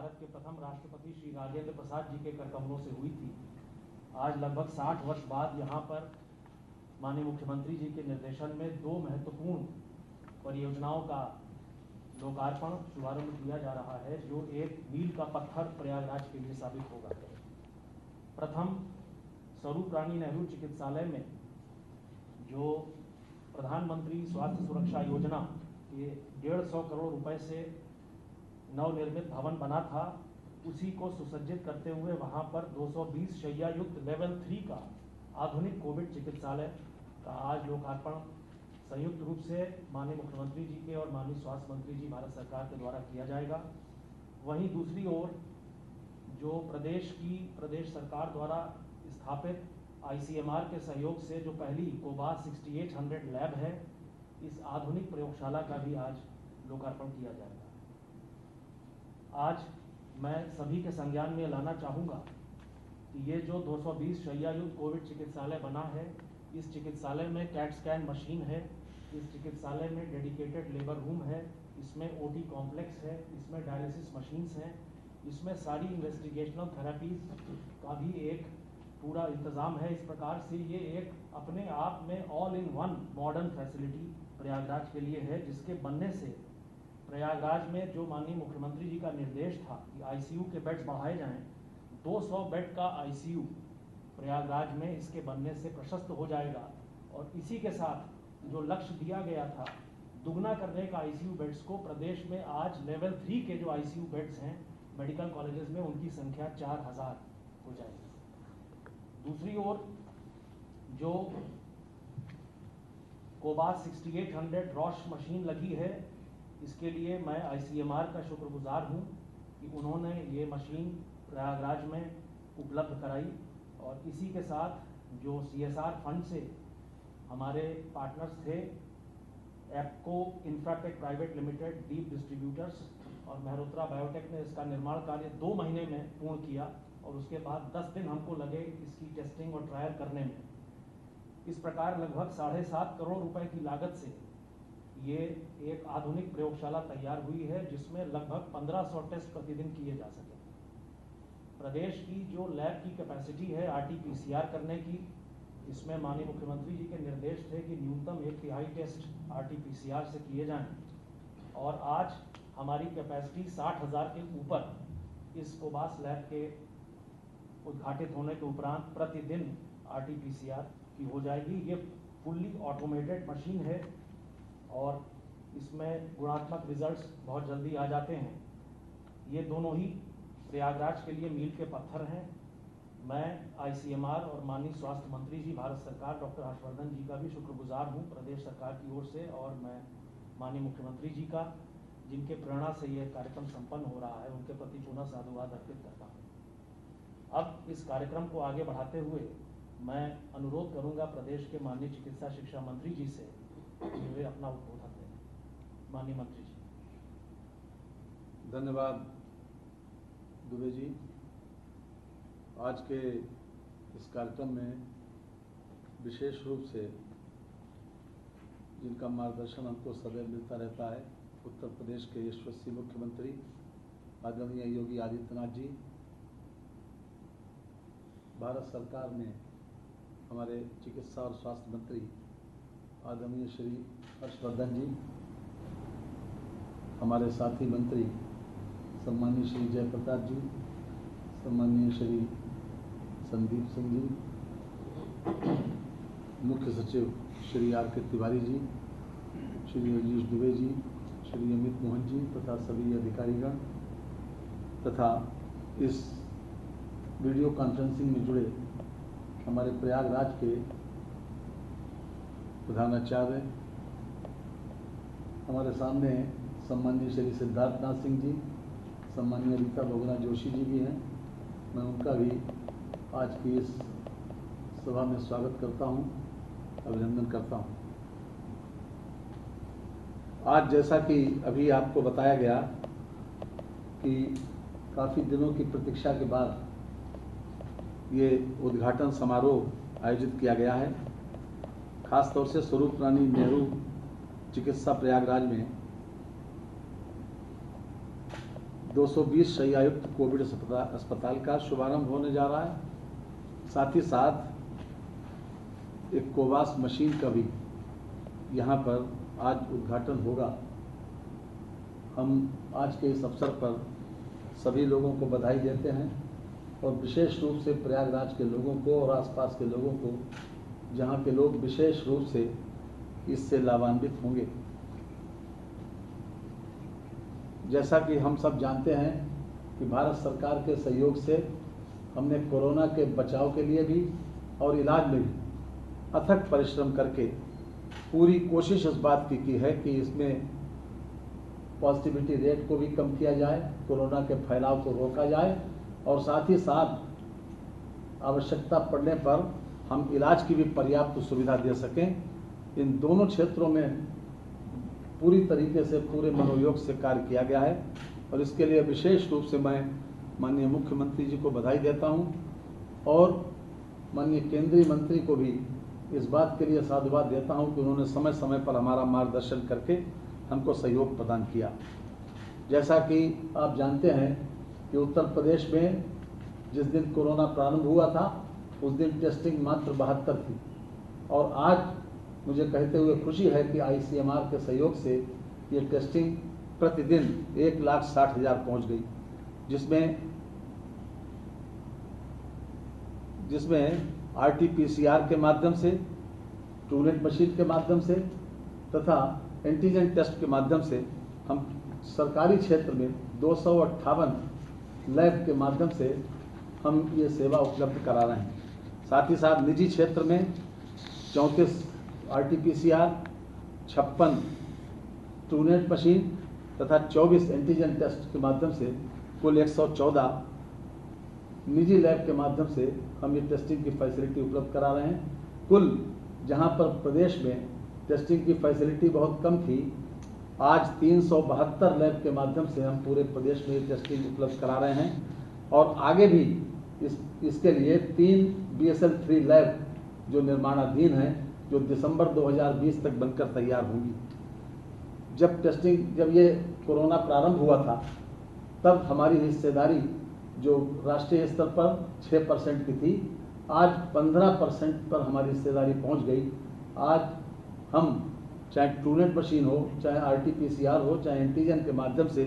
भारत के प्रथम राष्ट्रपति श्री राजेंद्र प्रसाद जी के करकमलों से हुई थी। आज लगभग 60 वर्ष बाद यहाँ पर माननीय मुख्यमंत्री जी के निर्देशन में 2 महत्वपूर्ण परियोजनाओं का लोकार्पण शुभारंभ किया जा रहा है, जो एक मील का पत्थर प्रयागराज के लिए साबित होगा। प्रथम, स्वरूप रानी नेहरू चिकित्सालय में जो प्रधानमंत्री स्वास्थ्य सुरक्षा योजना के 150 करोड़ रुपए से नवनिर्मित भवन बना था, उसी को सुसज्जित करते हुए वहां पर 220 शैय्या युक्त लेवल 3 का आधुनिक कोविड चिकित्सालय का आज लोकार्पण संयुक्त रूप से माननीय मुख्यमंत्री जी के और माननीय स्वास्थ्य मंत्री जी भारत सरकार के द्वारा किया जाएगा। वहीं दूसरी ओर जो प्रदेश सरकार द्वारा स्थापित ICMR के सहयोग से जो पहली कोबास 6800 लैब है, इस आधुनिक प्रयोगशाला का भी आज लोकार्पण किया जाएगा। आज मैं सभी के संज्ञान में लाना चाहूँगा कि ये जो 220 शैय्या युक्त कोविड चिकित्सालय बना है, इस चिकित्सालय में कैट स्कैन मशीन है, इस चिकित्सालय में डेडिकेटेड लेबर रूम है, इसमें OT कॉम्प्लेक्स है, इसमें डायलिसिस मशीन्स हैं, इसमें सारी इन्वेस्टिगेशनल थेरेपीज का भी एक पूरा इंतज़ाम है। इस प्रकार से ये एक अपने आप में all in one modern facility Prayagraj के लिए है, जिसके बनने से प्रयागराज में जो माननीय मुख्यमंत्री जी का निर्देश था कि ICU के बेड्स बढ़ाए जाएं, 200 बेड का ICU प्रयागराज में इसके बनने से प्रशस्त हो जाएगा। और इसी के साथ जो लक्ष्य दिया गया था दुगना करने का ICU बेड्स को, प्रदेश में आज लेवल 3 के जो ICU बेड्स हैं मेडिकल कॉलेजेस में, उनकी संख्या 4000 हो जाएगी। दूसरी ओर जो कोबास 6800 रॉश मशीन लगी है, इसके लिए मैं ICMR का शुक्रगुजार हूँ कि उन्होंने ये मशीन प्रयागराज में उपलब्ध कराई। और इसी के साथ जो CSR फंड से हमारे पार्टनर्स थे, एप्को इंफ्राटेक प्राइवेट लिमिटेड, दीप डिस्ट्रीब्यूटर्स और मेहरोत्रा बायोटेक ने इसका निर्माण कार्य 2 महीने में पूर्ण किया और उसके बाद 10 दिन हमको लगे इसकी टेस्टिंग और ट्रायल करने में। इस प्रकार लगभग 7.5 करोड़ रुपए की लागत से ये एक आधुनिक प्रयोगशाला तैयार हुई है, जिसमें लगभग 1500 टेस्ट प्रतिदिन किए जा सके। प्रदेश की जो लैब की कैपेसिटी है RT-PCR करने की, इसमें माननीय मुख्यमंत्री जी के निर्देश थे कि न्यूनतम 1/3 टेस्ट RT-PCR से किए जाएं, और आज हमारी कैपेसिटी 60,000 के ऊपर इस कोबास लैब के उद्घाटित होने के उपरांत प्रतिदिन RT-PCR की हो जाएगी। ये फुल्ली ऑटोमेटेड मशीन है और इसमें गुणात्मक रिजल्ट्स बहुत जल्दी आ जाते हैं। ये दोनों ही प्रयागराज के लिए मील के पत्थर हैं। मैं ICMR और माननीय स्वास्थ्य मंत्री जी भारत सरकार डॉक्टर हर्षवर्धन जी का भी शुक्रगुजार हूँ प्रदेश सरकार की ओर से, और मैं माननीय मुख्यमंत्री जी का, जिनके प्रेरणा से ये कार्यक्रम संपन्न हो रहा है, उनके प्रति पुनः साधुवाद अर्पित करता हूँ। अब इस कार्यक्रम को आगे बढ़ाते हुए मैं अनुरोध करूँगा प्रदेश के माननीय चिकित्सा शिक्षा मंत्री जी से कि वे अपना उद्बोधन दें। माननीय मंत्री जी। धन्यवाद दुबे जी। आज के इस कार्यक्रम में विशेष रूप से जिनका मार्गदर्शन हमको सदैव मिलता रहता है, उत्तर प्रदेश के यशस्वी मुख्यमंत्री आदरणीय योगी आदित्यनाथ जी, भारत सरकार में हमारे चिकित्सा और स्वास्थ्य मंत्री आदरणीय श्री हर्षवर्धन जी, हमारे साथी मंत्री सम्मानीय श्री जयप्रकाश जी, सम्मानीय श्री संदीप सिंह जी, मुख्य सचिव श्री R.K. तिवारी जी, श्री रजीश दुबे जी, श्री अमित मोहन जी तथा सभी अधिकारीगण तथा इस वीडियो कॉन्फ्रेंसिंग में जुड़े हमारे प्रयागराज के प्रधानाचार्य, हमारे सामने सम्मानीय श्री सिद्धार्थनाथ सिंह जी, सम्मानीय रीता बहुगुणा जोशी जी भी हैं। मैं उनका भी आज की इस सभा में स्वागत करता हूं, अभिनंदन करता हूं। आज जैसा कि अभी आपको बताया गया कि काफ़ी दिनों की प्रतीक्षा के बाद ये उद्घाटन समारोह आयोजित किया गया है। खास तौर से स्वरूप रानी नेहरू चिकित्सा प्रयागराज में 220 शय्यायुक्त कोविड अस्पताल का शुभारंभ होने जा रहा है। साथ ही साथ एक कोवास मशीन का भी यहाँ पर आज उद्घाटन होगा। हम आज के इस अवसर पर सभी लोगों को बधाई देते हैं और विशेष रूप से प्रयागराज के लोगों को और आसपास के लोगों को, जहाँ के लोग विशेष रूप से इससे लाभान्वित होंगे। जैसा कि हम सब जानते हैं कि भारत सरकार के सहयोग से हमने कोरोना के बचाव के लिए भी और इलाज में भी अथक परिश्रम करके पूरी कोशिश इस बात की है कि इसमें पॉजिटिविटी रेट को भी कम किया जाए, कोरोना के फैलाव को रोका जाए और साथ ही साथ आवश्यकता पड़ने पर हम इलाज की भी पर्याप्त सुविधा दे सकें। इन दोनों क्षेत्रों में पूरी तरीके से पूरे मनोयोग से कार्य किया गया है और इसके लिए विशेष रूप से मैं माननीय मुख्यमंत्री जी को बधाई देता हूं और माननीय केंद्रीय मंत्री को भी इस बात के लिए साधुवाद देता हूं कि उन्होंने समय समय पर हमारा मार्गदर्शन करके हमको सहयोग प्रदान किया। जैसा कि आप जानते हैं कि उत्तर प्रदेश में जिस दिन कोरोना प्रारंभ हुआ था उस दिन टेस्टिंग मात्र 72 थी और आज मुझे कहते हुए खुशी है कि ICMR के सहयोग से ये टेस्टिंग प्रतिदिन 1,60,000 पहुंच गई, जिसमें RT-PCR के माध्यम से, ट्रूनेट मशीन के माध्यम से तथा एंटीजन टेस्ट के माध्यम से हम सरकारी क्षेत्र में 258 लैब के माध्यम से हम ये सेवा उपलब्ध करा रहे हैं। साथ ही साथ निजी क्षेत्र में 34 RT-PCR, 56 ट्रूनेट मशीन तथा 24 एंटीजन टेस्ट के माध्यम से कुल 114 निजी लैब के माध्यम से हम ये टेस्टिंग की फैसिलिटी उपलब्ध करा रहे हैं। कुल जहां पर प्रदेश में टेस्टिंग की फैसिलिटी बहुत कम थी, आज 372 लैब के माध्यम से हम पूरे प्रदेश में ये टेस्टिंग उपलब्ध करा रहे हैं और आगे भी इसके लिए 3 BSL-3 लैब जो निर्माणाधीन हैं, जो दिसंबर 2020 तक बनकर तैयार होंगी। जब ये कोरोना प्रारंभ हुआ था तब हमारी हिस्सेदारी जो राष्ट्रीय स्तर पर 6% की थी, आज 15% पर हमारी हिस्सेदारी पहुंच गई। आज हम चाहे ट्रूनेट मशीन हो, चाहे RT-PCR हो, चाहे एंटीजन के माध्यम से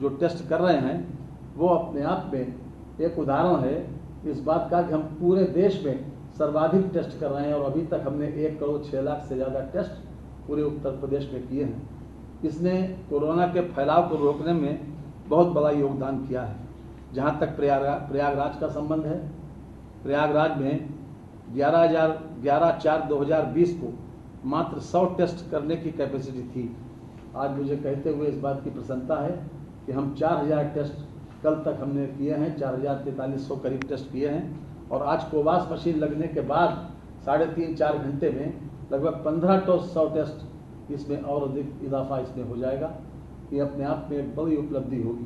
जो टेस्ट कर रहे हैं वो अपने आप में एक उदाहरण है इस बात का कि हम पूरे देश में सर्वाधिक टेस्ट कर रहे हैं और अभी तक हमने 1 करोड़ 6 लाख से ज़्यादा टेस्ट पूरे उत्तर प्रदेश में किए हैं। इसने कोरोना के फैलाव को रोकने में बहुत बड़ा योगदान किया है। जहाँ तक प्रयागराज का संबंध है, प्रयागराज में 11/4/2020 को मात्र 100 टेस्ट करने की कैपेसिटी थी। आज मुझे कहते हुए इस बात की प्रसन्नता है कि हम 4000 टेस्ट कल तक हमने किए हैं, 4300 करीब टेस्ट किए हैं और आज कोवास मशीन लगने के बाद 3.5-4 घंटे में लगभग 1500 टेस्ट इसमें और अधिक इजाफा इसमें हो जाएगा। ये अपने आप में एक बड़ी उपलब्धि होगी,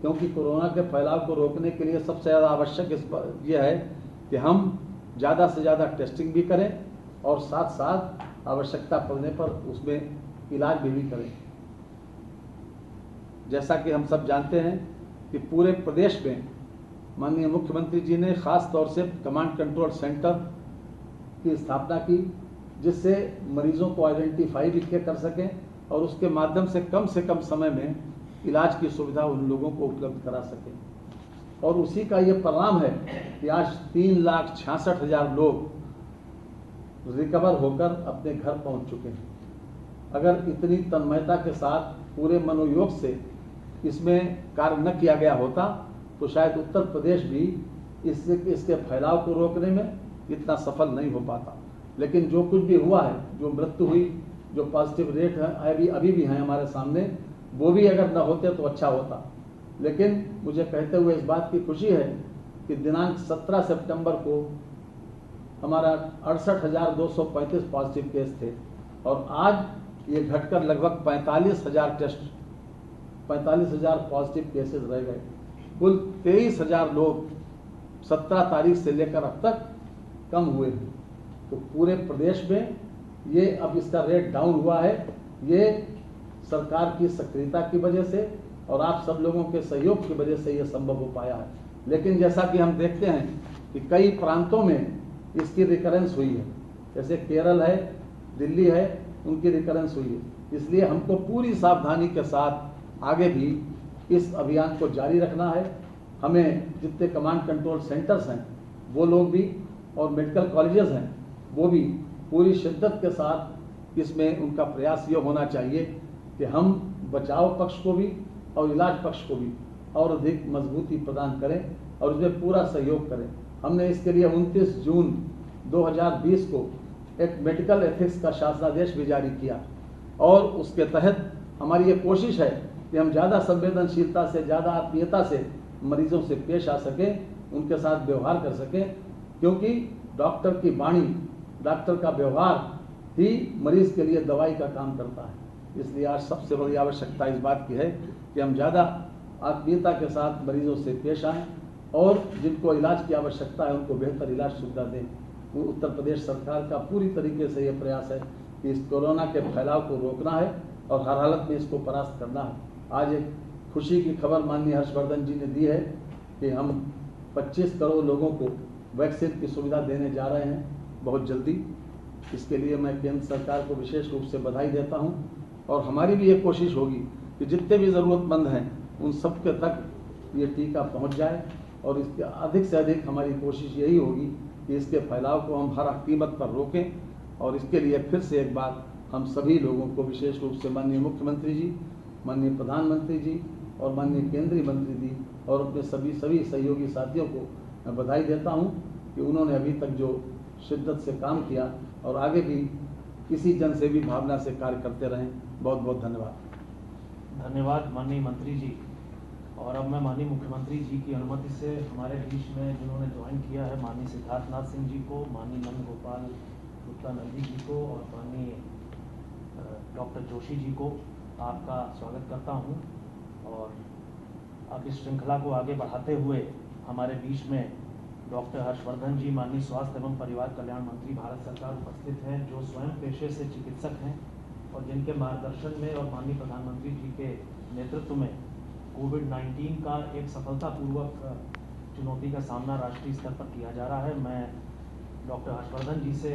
क्योंकि कोरोना के फैलाव को रोकने के लिए सबसे ज़्यादा आवश्यक ये है कि हम ज़्यादा से ज़्यादा टेस्टिंग भी करें और साथ साथ आवश्यकता पड़ने पर उसमें इलाज भी करें। जैसा कि हम सब जानते हैं कि पूरे प्रदेश में माननीय मुख्यमंत्री जी ने खास तौर से कमांड कंट्रोल सेंटर की स्थापना की, जिससे मरीजों को आइडेंटिफाई भी कर सकें और उसके माध्यम से कम समय में इलाज की सुविधा उन लोगों को उपलब्ध करा सकें। और उसी का ये परिणाम है कि आज 3,66,000 लोग रिकवर होकर अपने घर पहुंच चुके हैं। अगर इतनी तन्मयता के साथ पूरे मनोयोग से इसमें कार्य न किया गया होता तो शायद उत्तर प्रदेश भी इसके फैलाव को रोकने में इतना सफल नहीं हो पाता। लेकिन जो कुछ भी हुआ है, जो मृत्यु हुई, जो पॉजिटिव रेट है अभी भी हैं हमारे सामने, वो भी अगर न होते तो अच्छा होता। लेकिन मुझे कहते हुए इस बात की खुशी है कि दिनांक 17 सितंबर को हमारा 68,235 पॉजिटिव केस थे और आज ये घटकर लगभग 45,000 पॉजिटिव केसेस रह गए। कुल 23,000 लोग 17 तारीख से लेकर अब तक कम हुए हैं। तो पूरे प्रदेश में ये अब इसका रेट डाउन हुआ है। ये सरकार की सक्रियता की वजह से और आप सब लोगों के सहयोग की वजह से ये संभव हो पाया है। लेकिन जैसा कि हम देखते हैं कि कई प्रांतों में इसकी रिकरेंस हुई है, जैसे केरल है, दिल्ली है, उनकी रिकरेंस हुई है। इसलिए हमको पूरी सावधानी के साथ आगे भी इस अभियान को जारी रखना है। हमें जितने कमांड कंट्रोल सेंटर्स हैं वो लोग भी और मेडिकल कॉलेजेस हैं वो भी पूरी शिद्दत के साथ इसमें उनका प्रयास ये होना चाहिए कि हम बचाव पक्ष को भी और इलाज पक्ष को भी और अधिक मजबूती प्रदान करें और इसमें पूरा सहयोग करें। हमने इसके लिए 29 जून 2020 को एक मेडिकल एथिक्स का शासनादेश भी जारी किया और उसके तहत हमारी ये कोशिश है कि हम ज़्यादा संवेदनशीलता से, ज़्यादा आत्मीयता से मरीजों से पेश आ सकें, उनके साथ व्यवहार कर सकें, क्योंकि डॉक्टर की वाणी, डॉक्टर का व्यवहार ही मरीज के लिए दवाई का काम करता है। इसलिए आज सबसे बड़ी आवश्यकता इस बात की है कि हम ज़्यादा आत्मीयता के साथ मरीजों से पेश आएँ और जिनको इलाज की आवश्यकता है उनको बेहतर इलाज सुविधा दें। उत्तर प्रदेश सरकार का पूरी तरीके से ये प्रयास है कि इस कोरोना के फैलाव को रोकना है और हर हालत में इसको परास्त करना है। आज एक खुशी की खबर माननीय हर्षवर्धन जी ने दी है कि हम 25 करोड़ लोगों को वैक्सीन की सुविधा देने जा रहे हैं बहुत जल्दी। इसके लिए मैं केंद्र सरकार को विशेष रूप से बधाई देता हूं और हमारी भी ये कोशिश होगी कि जितने भी ज़रूरतमंद हैं उन सब के तक ये टीका पहुंच जाए और इसके अधिक से अधिक हमारी कोशिश यही होगी कि इसके फैलाव को हम हर कीमत पर रोकें। और इसके लिए फिर से एक बार हम सभी लोगों को विशेष रूप से माननीय मुख्यमंत्री जी, माननीय प्रधानमंत्री जी और माननीय केंद्रीय मंत्री जी और अपने सभी सहयोगी साथियों को मैं बधाई देता हूं कि उन्होंने अभी तक जो शिद्दत से काम किया और आगे भी इसी जनसेवी भावना से कार्य करते रहें। बहुत बहुत धन्यवाद। धन्यवाद माननीय मंत्री जी। और अब मैं माननीय मुख्यमंत्री जी की अनुमति से हमारे बीच में जिन्होंने ज्वाइन किया है माननीय सिद्धार्थनाथ सिंह जी को, माननीय नंद गोपाल गुप्ता नंदी जी को और माननीय डॉक्टर जोशी जी को आपका स्वागत करता हूं। और अब इस श्रृंखला को आगे बढ़ाते हुए हमारे बीच में डॉक्टर हर्षवर्धन जी, माननीय स्वास्थ्य एवं परिवार कल्याण मंत्री भारत सरकार उपस्थित हैं, जो स्वयं पेशे से चिकित्सक हैं और जिनके मार्गदर्शन में और माननीय प्रधानमंत्री जी के नेतृत्व में कोविड-19 का एक सफलतापूर्वक चुनौती का सामना राष्ट्रीय स्तर पर किया जा रहा है। मैं डॉक्टर हर्षवर्धन जी से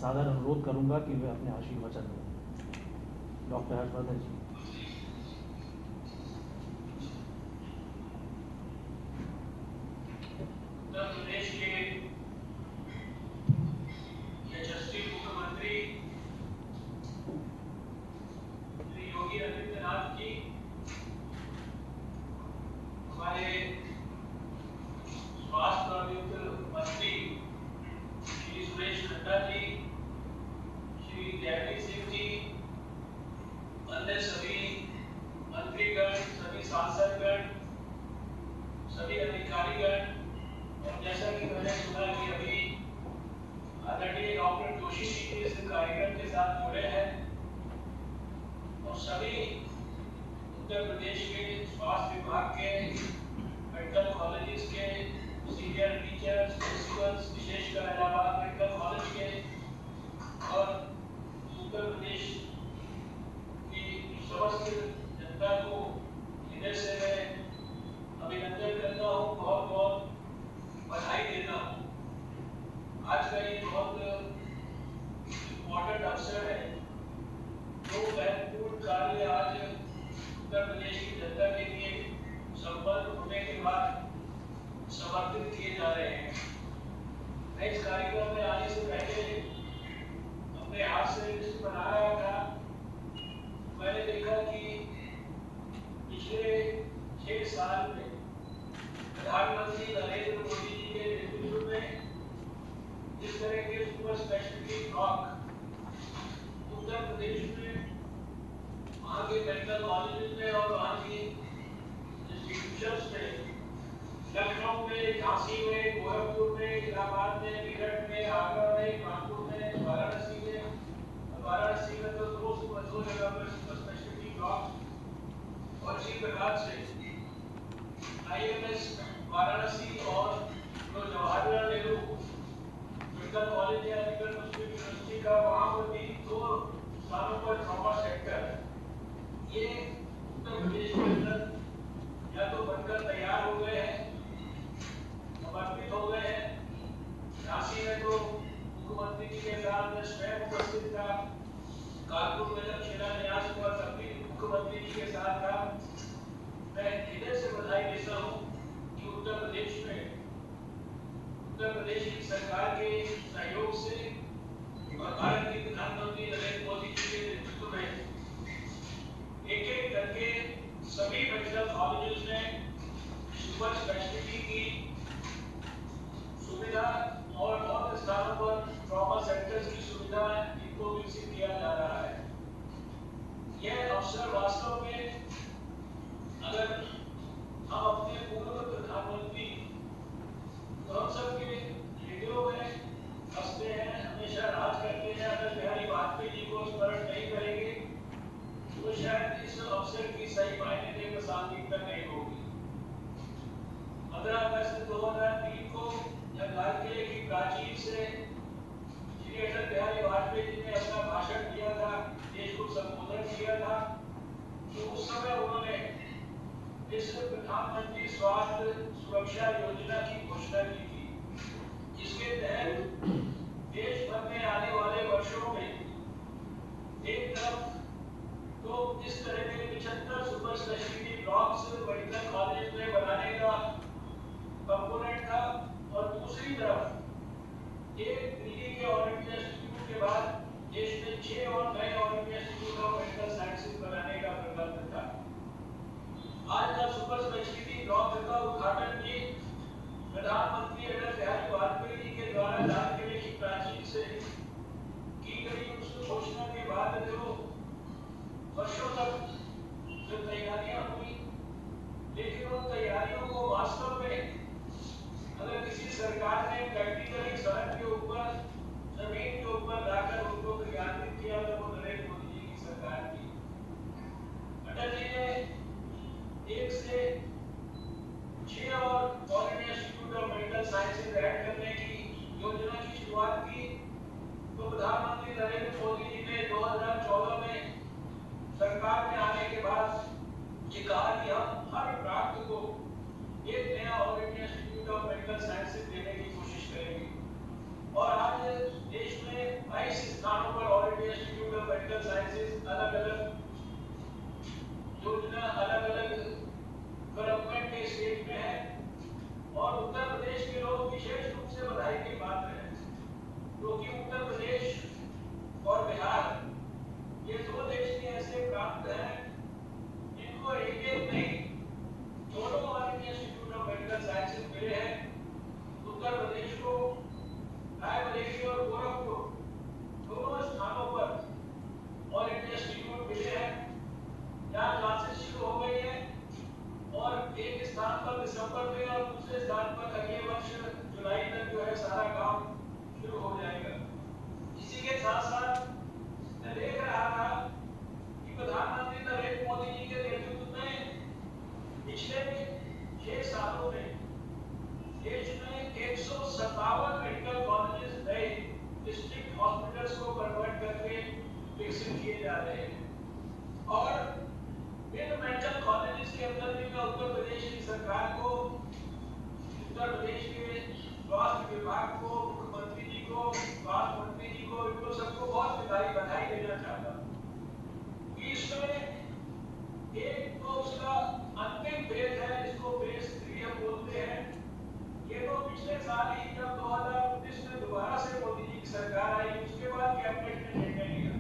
सादर अनुरोध करूंगा कि वे अपने आशीर्वचन दें। डॉक्टर हर्षवर्धन जी। उत्तर प्रदेश के यशस्वी मुख्यमंत्री श्री योगी आदित्यनाथ जी, हमारे स्वास्थ्य और वित्त मंत्री श्री सुरेश खन्ना जी, श्री जयवीर सिंह जी, अन्य सभी मंत्रीगण, सभी सांसदगण, सभी अधिकारीगण, और जैसा कि मैंने सुना कि अभी आदरणीय डॉक्टर जोशी जी इस कार्यक्रम के साथ जुड़े हैं, और सभी उत्तर प्रदेश के स्वास्थ्य विभाग के, मेडिकल कॉलेजेस के सीनियर टीचर्स, प्रिंसिपल्स, विशेषकर इलाहाबाद मेडिकल कॉलेज के, और उत्तर प्रदेश की समस्त जनता को हृदय से मैं अभिनंदन करता हूँ, बहुत बहुत बधाई देता हूँ। आज का ये बहुत इम्पोर्टेंट अवसर है, जो महत्वपूर्ण कार्य आज उत्तर प्रदेश की जनता के लिए संपन्न होने के बाद समर्पित किए जा रहे हैं। मैं इस कार्यक्रम में आने से पहले अपने हाथ से लिस्ट बना रहा था। मैंने देखा कि पिछले 6 साल में प्रधानमंत्री नरेंद्र मोदी जी के नेतृत्व में जिस तरह के super speciality block Uttar Pradesh में, वहाँ के मेडिकल कॉलेज में और वहाँ की इंस्टीट्यूशंस में, लखनऊ में, झांसी में, गोरखपुर में, इलाहाबाद में, मेरठ में, आगरा में, कानपुर में, वाराणसी में तो 2 जगह पर सुपर स्पेशलिटी ब्लॉक, और इसी प्रकार से IMS वाराणसी और जो जवाहरलाल नेहरू मेडिकल कॉलेज है, अलीगढ़ मुस्लिम यूनिवर्सिटी का, वहाँ पर भी 2 स्थानों पर ट्रॉमा सेंटर, ये उत्तर प्रदेश के अंदर या तो बनकर तैयार हो गए हैं, समर्पित हो गए हैं। झांसी में तो मुख्यमंत्री जी के साथ मैं स्वयं उपस्थित था, कानपुर में जब शिलान्यास हुआ तब भी मुख्यमंत्री जी के साथ था। मैं हृदय से बधाई देता हूँ कि उत्तर प्रदेश की सरकार के सहयोग से और भारत के प्रधानमंत्री नरेंद्र मोदी जी के नेतृत्व में एक एक करके सभी मेडिकल कॉलेजेस में सुपर स्पेशलिटी की सुविधा और बहुत स्थानों पर ट्रॉमा सेंटर्स की सुविधा इनको विकसित किया जा रहा है। यह अवसर वास्तव में, अगर हम अपने पूर्व प्रधानमंत्री तो हम सबके हृदयों में बसते हैं, हमेशा राज करते हैं, अटल बिहारी वाजपेयी जी को स्मरण नहीं करेंगे तो शायद इस अवसर की सही मायने में प्रासंगिकता नहीं होगी। 15 अगस्त 2003 को जब लाल किले की प्राचीर से श्री अटल बिहारी वाजपेयी जी ने अपना भाषण दिया था, देश को संबोधन किया था, तो उस समय उन्होंने इस प्रधानमंत्री स्वास्थ्य सुरक्षा योजना की घोषणा की थी, जिसके तहत देश भर में आने वाले वर्षों में एक तरफ तो इस तरह के 75 super speciality blocks medical college में बनाने का कंपोनेंट था, और दूसरी तरफ एक दिल्ली के ऑल इंडिया इंस्टीट्यूट के बाद देश में 6 और नए all India institute of medical sciences बनाने का प्रकल्प था। आज का सुपर स्पेशलिटी ब्लॉक का उद्घाटन भी प्रधानमंत्री अटल बिहारी वाजपेयी जी के द्वारा लाल किले की प्राचीर से की गई उस घोषणा के बाद जो वर्षों तक जो तैयारियां हुई, लेकिन उन तैयारियों को वास्तव में अगर किसी सरकार ने प्रैक्टिकली सड़क के ऊपर, जमीन के ऊपर लाकर उनको क्रियान्वित किया तो वो नरेंद्र मोदी जी की सरकार थी। अटल जी ने 1 से 6 और all India institute of medical sciences add करने की योजना की शुरुआत की, तो प्रधानमंत्री नरेंद्र मोदी जी ने 2014 में सरकार में आने के बाद ये कहा कि हम हर प्रांत को एक नया all India institute of medical sciences देने की कोशिश करेंगे। और आज देश में 22 स्थानों पर all India institute of medical sciences अलग-अलग योजना, अलग-अलग डेवलपमेंट के स्टेज में है। और उत्तर प्रदेश के लोग विशेष रूप से बधाई की बात है, क्योंकि उत्तर प्रदेश और बिहार ये 2 देश के ऐसे प्रांत हैं जिनको एक नहीं, दोनों all India institute of medical sciences मिले हैं। उत्तर प्रदेश को रायबरेली और गोरखपुर दोनों स्थानों पर ऑल इंडिया इंस्टीट्यूट मिले हैं, जहाँ क्लासेस शुरू हो गई है, और एक स्थान पर दिसंबर में और दूसरे स्थान पर अगले वर्ष जुलाई तक जो है सारा काम शुरू हो जाएगा। इसी के साथ साथ मैं देख रहा था कि प्रधानमंत्री नरेंद्र मोदी जी के नेतृत्व में पिछले 6 सालों में देश में 157 मेडिकल कॉलेजेस नए डिस्ट्रिक्ट हॉस्पिटल्स को कन्वर्ट करके विकसित किए जा रहे हैं। और इन मेडिकल कॉलेजेस के अंदर भी मैं उत्तर प्रदेश की सरकार को, उत्तर प्रदेश के स्वास्थ्य विभाग को, मुख्यमंत्री जी को, स्वास्थ्य मंत्री जी को, इनको सबको बहुत बधाई देना चाहता हूँ कि इसमें एक तो उसका अंतिम फेज है, जिसको फेज 3 हम बोलते हैं। ये तो पिछले साल ही जब 2019 में दोबारा से मोदी जी की सरकार आई, उसके बाद कैबिनेट ने निर्णय लिया,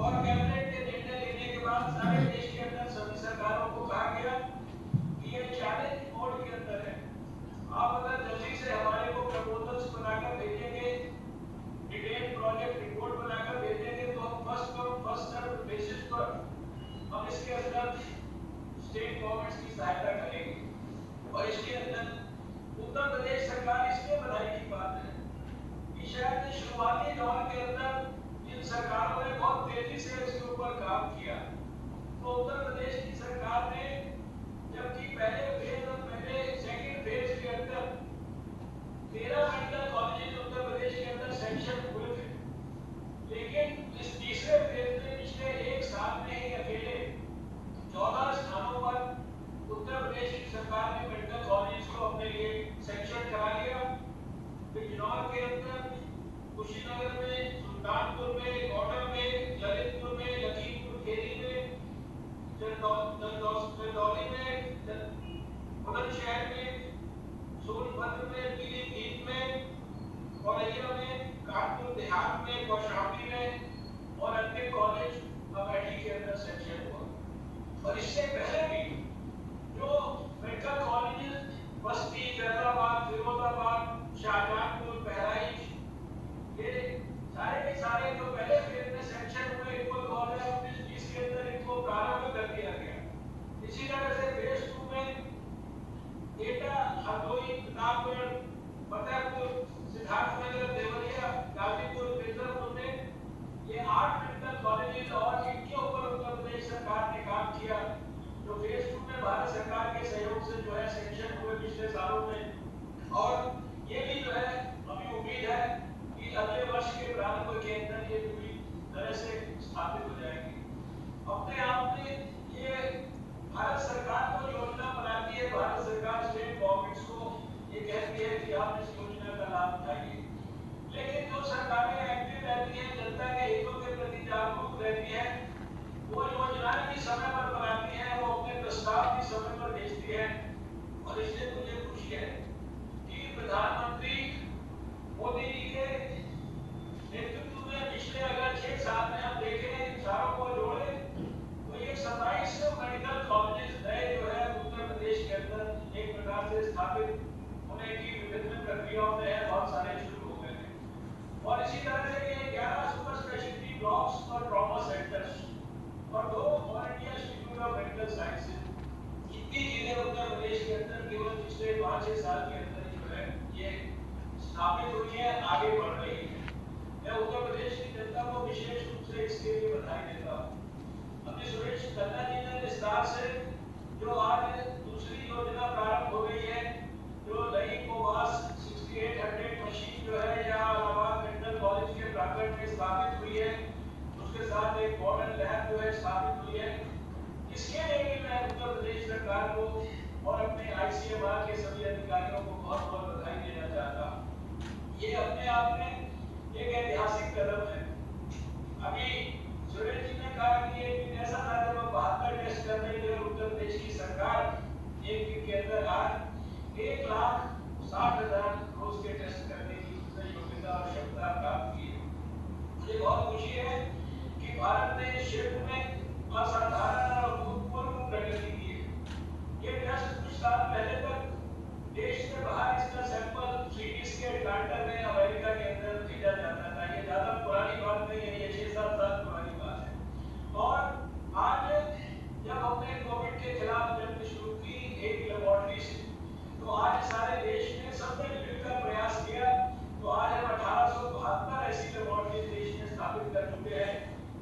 और कैबिनेट के निर्णय लेने के बाद सारे देश के अंदर सभी सरकारों को कहा गया कि ये चैलेंज मोड के अंदर है। आप अगर जल्दी से हमारे को प्रपोजल्स बनाकर भेजेंगे, डिटेल प्रोजेक्ट रिपोर्ट बनाकर भेजेंगे, तो हम first come first serve basis पर हम इसके अंदर स्टेट गवर्नमेंट्स की सहायता करेंगे। और इसके अंदर उत्तर प्रदेश सरकार, इसलिए बधाई की बात है कि शायद शुरुआती दौर के अंदर इन सरकारों ने बहुत तेजी से इसके ऊपर काम किया। तो उत्तर प्रदेश की सरकार ने, जबकि पहले फेज और पहले सेकंड फेज के अंदर 13 मेडिकल कॉलेजेस उत्तर प्रदेश के अंदर सैंक्शन हुए थे, लेकिन इस तीसरे फेज में पिछले 1 साल में ही अकेले 14 स्थानों पर उत्तर प्रदेश चंदौली में, बुलंदशहर में, सोनभद्र में, पीलीभीत में, औरैया में, कानपुर देहात में, कौशाम्बी में और अन्य कॉलेज अमेठी के अंदर सेक्शन हुआ। और इससे पहले भी जो मेडिकल कॉलेज बस्ती, जलालाबाद, फिरोजाबाद, शाहजहांपुर, बहराइच, ये सारे के सारे जो पहले फेज में सेक्शन हुए इनको 2019-20 के अंदर इनको प्रारंभ कर दिया गया। इसी तरह से फेज 2 में एटा, हरदोई, प्रतापगढ़, फतेहपुर, सिद्धार्थनगर, देवरिया, गाजीपुर, मिर्जापुर में ये 8 मेडिकल कॉलेज और इनके ऊपर उत्तर प्रदेश सरकार ने काम किया। जो फेज 2 में भारत सरकार के सहयोग से जो है सेक्शन हुए पिछले सालों में, और ये भी जो है अभी उम्मीद है कि अगले वर्ष के प्रारंभ के अंदर ये पूरी तरह से स्थापित हो जाएगी। अपने आप में ये भारत सरकार को योजना बनाती है, भारत सरकार स्टेट गवर्नमेंट्स को ये कहती है कि आप इस योजना का लाभ उठाइए, लेकिन जो सरकारें एक्टिव रहती है, जनता के हितों के प्रति जागरूक रहती है, वो योजनाएं भी समय पर बनाती है, वो अपने प्रस्ताव भी समय पर भेजती है। और इसलिए मुझे खुशी है कि प्रधानमंत्री मोदी जी के नेतृत्व में पिछले अगर 6 साल में हम देखें, इन सारों को जोड़े तो ये 27 मेडिकल कॉलेज नए जो है उत्तर प्रदेश के अंदर एक प्रकार से स्थापित होने की विभिन्न प्रक्रियाओं में है, बहुत सारे शुरू हो गए हैं। और इसी तरह से ये 11 सुपर स्पेशलिटी ब्लॉक्स और ट्रॉमा सेंटर्स और 2 all India institute of medical sciences, इतनी चीजें उत्तर प्रदेश के अंदर केवल पिछले 5-6 साल के अंदर जो है ये स्थापित हुई है, आगे बढ़ रही है। मैं उत्तर प्रदेश की जनता को विशेष रूप से इसके लिए बधाई देता हूँ। अभी सुरेश खन्ना जी ने विस्तार से जो आज दूसरी योजना प्रारंभ हो गई है, जो नई कोवास 6800 मशीन जो है यहाँ इलाहाबाद मेडिकल कॉलेज के प्रांगण में स्थापित हुई है, उसके साथ एक मॉडर्न लैब जो है स्थापित हुई है। इसके लिए भी मैं उत्तर प्रदेश सरकार को और अपने ICMR के सभी अधिकारियों को बहुत बहुत बधाई देना चाहता हूँ। ये अपने आप में एक ऐतिहासिक कदम है। अभी सुरेश जी ने कहा कि एक ऐसा था जब 72 टेस्ट करने के लिए उत्तर प्रदेश की सरकार एक दिन के अंदर आज 1,60,000 रोज के टेस्ट करने की योग्यता और क्षमता प्राप्त की है। मुझे बहुत खुशी है कि भारत ने इस क्षेत्र में असाधारण और अभूतपूर्व प्रगति की है। ये टेस्ट कुछ साल पहले तक देश से बाहर इसका सैंपल 3D स्कैन प्लांटर में अमेरिका के अंदर भेजा जाता था। ये ज्यादा पुरानी बात नहीं है, ये 6-7 साल पुरानी बात है। और आज जब हमने कोविड के खिलाफ जंग शुरू की एक लेबोरेटरी से, तो आज सारे देश में सबने मिलकर प्रयास किया, तो आज हम 1872 ऐसी लेबोरेटरी देश में स्थापित कर चुके हैं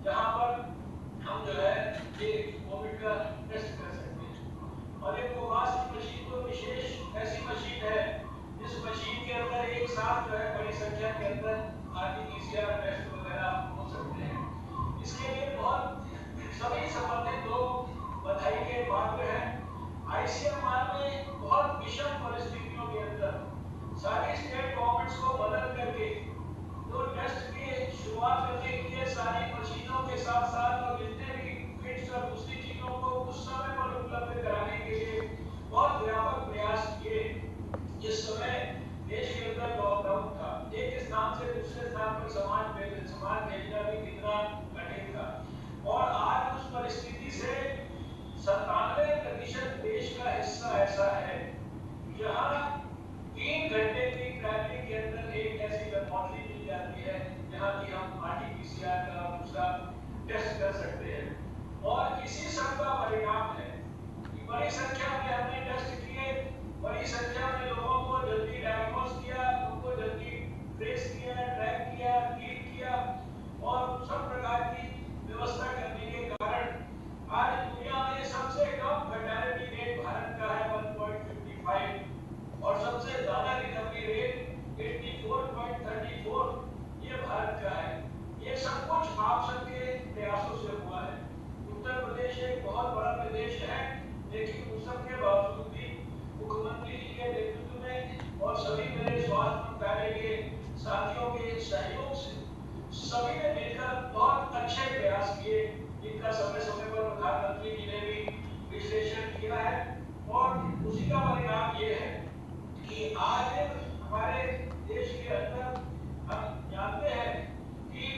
जहां पर हम जो है ये कोविड का टेस्ट कर सकते हैं। और एक कोवास की मशीन तो विशेष ऐसी मशीन है जिस मशीन के अंदर एक साथ जो है बड़ी संख्या के अंदर RT-PCR टेस्ट वगैरह हो सकते हैं। इसके लिए बहुत सभी संबंधित लोग बधाई के पात्र हैं। ICMR में बहुत विषम परिस्थितियों के अंदर सारी स्टेट गवर्नमेंट्स को मदद करके तो टेस्ट की शुरुआत करने के लिए सारी मशीनों के साथ साथ और जितने भी किट्स और दूसरी चीजों को उस समय पर उपलब्ध कराने के लिए बहुत व्यापक प्रयास किए। जिस समय देश के अंदर लॉकडाउन था, एक स्थान से दूसरे स्थान पर सामान भेजना भी कितना कठिन था, और आज उस परिस्थिति से 97% देश का हिस्सा ऐसा है जहां 3 घंटे की ट्रैवलिंग के अंदर एक ऐसी लेबोरेटरी मिल जाती है जहां की हम RT-PCR का दूसरा टेस्ट कर सकते हैं। और इसी सब का परिणाम है कि बड़ी संख्या में हमने टेस्ट किए, बड़ी संख्या में लोगों को जल्दी डायग्नोस किया, उनको जल्दी ट्रेस किया, ट्रैक किया, ट्रीट किया, और सब प्रकार की व्यवस्था करने के कारण आज दुनिया में सबसे कम फैटेलिटी रेट भारत का है 1.55, और सबसे ज्यादा रिकवरी रेट 84.34 ये भारत का है। ये सब कुछ आप सबके प्रयासों से हुआ है। उत्तर प्रदेश एक बहुत बड़ा प्रदेश है, लेकिन उस सब के बावजूद भी मुख्यमंत्री जी के नेतृत्व में और सभी मेरे स्वास्थ्य मंत्रालय के साथियों के सहयोग से सभी ने मिलकर बहुत अच्छे प्रयास किए, जिनका समय समय पर प्रधानमंत्री जी ने भी पिछले उसी का परिणाम ये है कि आज हमारे देश के अंदर हम जानते हैं कि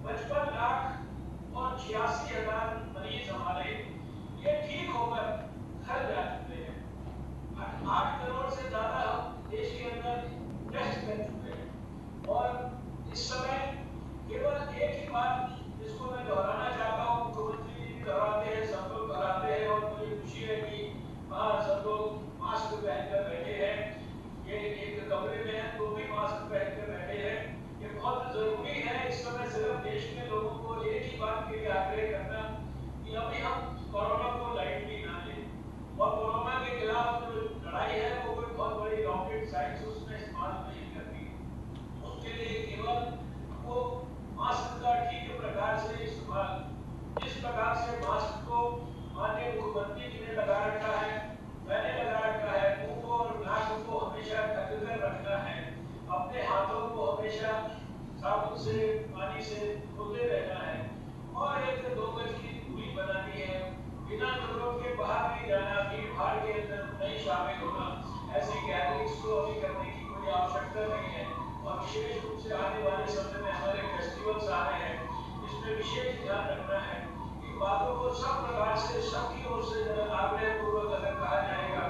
55 लाख और 86,000 मरीज हमारे ये ठीक होकर घर जा चुके हैं। 8 करोड़ से ज्यादा हम देश के अंदर टेस्ट कर चुके हैं और इस समय केवल एक ही बात जिसको मैं दोहराना चाहता हूँ, मुख्यमंत्री जी दोहराते हैं, सब लोग दोहराते हैं और मुझे खुशी है कि वहाँ सब लोग मास्क पहनकर बैठे हैं। ये एक कमरे में है तो भी मास्क पहनकर बैठे हैं। ये बहुत जरूरी है इस समय सिर्फ देश के लोगों को एक ही बात के लिए आग्रह करना कि अभी हम कोरोना को लाइटली ना लें और कोरोना के खिलाफ जो लड़ाई है वो कोई बहुत बड़ी रॉकेट साइंस उसमें इस्तेमाल नहीं करती। उसके लिए केवल वो मास्क का ठीक प्रकार से इस्तेमाल, जिस प्रकार से मास्क को माननीय मुख्यमंत्री जी ने लगा रखा है, मैंने लगा रखा है, मुंह को और नाक को हमेशा ढक कर रखना है, अपने हाथों को हमेशा साबुन से पानी से धोते रहना है और 1-2 गज की दूरी बनानी है, बिना जरूरत के बाहर नहीं जाना, भीड़ भाड़ के अंदर नहीं शामिल होना, ऐसी गैदरिंग्स को अभी करने की कोई आवश्यकता नहीं है। और विशेष रूप से आने वाले समय में हमारे फेस्टिवल्स आ रहे हैं, इसमें विशेष ध्यान रखना है कि बातों को सब प्रकार से सबकी ओर से आग्रह पूर्वक अगर कहा जाएगा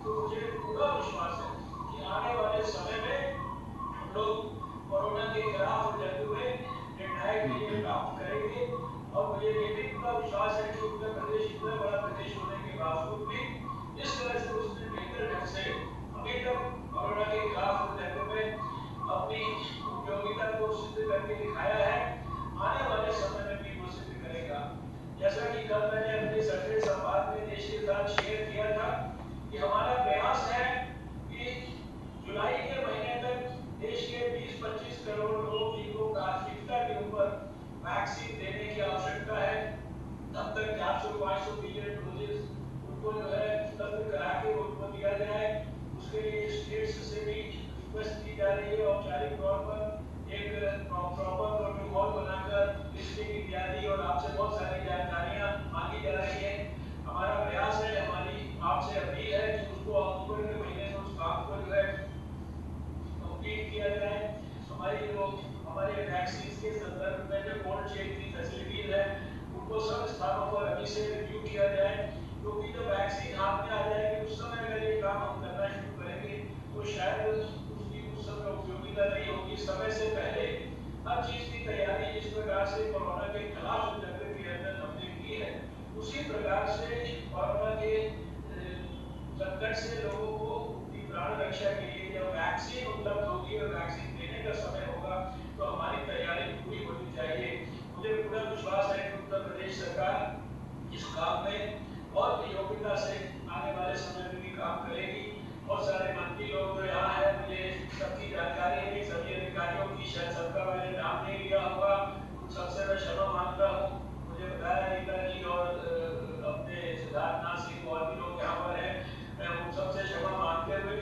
तो मुझे पूरा विश्वास है कि आने वाले समय में हम लोग कोरोना के खिलाफ लड़ते हुए निर्णायक के लिए काम करेंगे। और मुझे ये भी पूरा विश्वास है कि उत्तर प्रदेश इतना बड़ा प्रदेश होने के बावजूद भी जिस तरह से उसने बेहतर ढंग से अभी तक कोरोना के खिलाफ लड़ते हुए अपनी उपयोगिता को सिद्ध करके दिखाया है, आने वाले समय में भी वो सिद्ध करेगा। जैसा कि कल मैंने अपने सैटरडे संवाद में देश के साथ शेयर किया था कि हमारा प्रयास है कि जुलाई के महीने तक देश के 20-25 करोड़ लोग जिनको प्राथमिकता के ऊपर वैक्सीन देने की आवश्यकता है, तब तक 400-500 मिलियन डोजेस उनको जो है उपलब्ध करा के उनको दिया जाए। उसके लिए स्टेट्स से भी रिक्वेस्ट की जा रही है, औपचारिक तौर पर एक प्रॉपर प्रोटोकॉल बनाकर लिस्टिंग इत्यादि और आपसे बहुत सारी जानकारियां मांगी जा रही है। हमारा प्रयास है, हमारी आपसे अपील है कि उसको अक्टूबर के महीने में उस काम को जो है कंप्लीट किया जाए। हमारे वैक्सीन के संदर्भ में जो कोल्ड चेन की फैसिलिटीज है उनको सब स्थानों पर अभी से रिव्यू किया जाए, क्योंकि जब वैक्सीन हाथ में आ जाएगी उस समय अगर ये काम हम करना शुरू करेंगे तो शायद उसकी उस समय उपयोगिता नहीं होगी। समय से पहले हर चीज की तैयारी जिस प्रकार से कोरोना के खिलाफ जंग के अंदर हमने की है, उसी प्रकार से कोरोना के संकट से लोगों को प्राण रक्षा के लिए जब वैक्सीन उपलब्ध होगी और वैक्सीन देने का समय होगा तो हमारी तैयारी पूरी होनी चाहिए। मुझे पूरा विश्वास है कि उत्तर प्रदेश सरकार इस काम में और भी योग्यता से आने वाले समय में भी काम करेगी। बहुत सारे मंत्री लोग जो यहाँ है, मुझे सबकी जानकारी है, सभी अधिकारियों की, शायद सबका मैंने नाम नहीं लिया होगा, उन सबसे मैं क्षमा मांगता हूँ। मुझे बताया रीता जी और अपने सिद्धार्थनाथ सिंह और भी लोग यहाँ पर हैं, मैं उन सबसे क्षमा मांगते हुए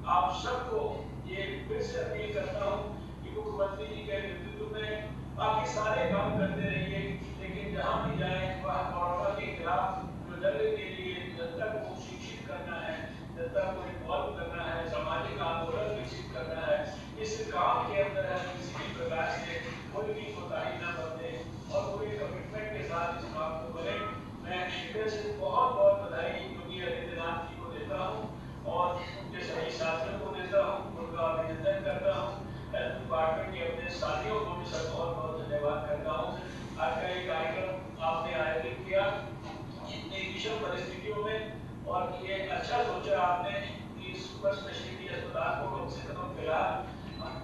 आप सबको ये फिर से अपील करता हूँ कि मुख्यमंत्री जी के नेतृत्व में बाकी सारे काम करते रहिए, लेकिन जहाँ भी जाए वहाँ कोरोना के खिलाफ जो जंग के लिए जनता को शिक्षित करना है, जनता को इन्वॉल्व करना है, सामाजिक आंदोलन विकसित करना है, इस काम के अंदर है किसी भी प्रकार से कोई भी कोताही न बरते और पूरे कमिटमेंट के साथ इस काम को करें। मैं हृदय से बहुत बहुत बधाई योगी आदित्यनाथ जी को देता हूँ और उनके सभी साथियों को देता हूँ, उनका अभिनंदन करता हूँ। हेल्थ डिपार्टमेंट के अपने साथियों को भी सब बहुत बहुत धन्यवाद करता हूँ। आज का ये कार्यक्रम आपने आयोजित किया इतनी विषम परिस्थितियों में और ये अच्छा सोचा आपने कि सुपर स्पेशलिटी अस्पताल को कम से कम फिलहाल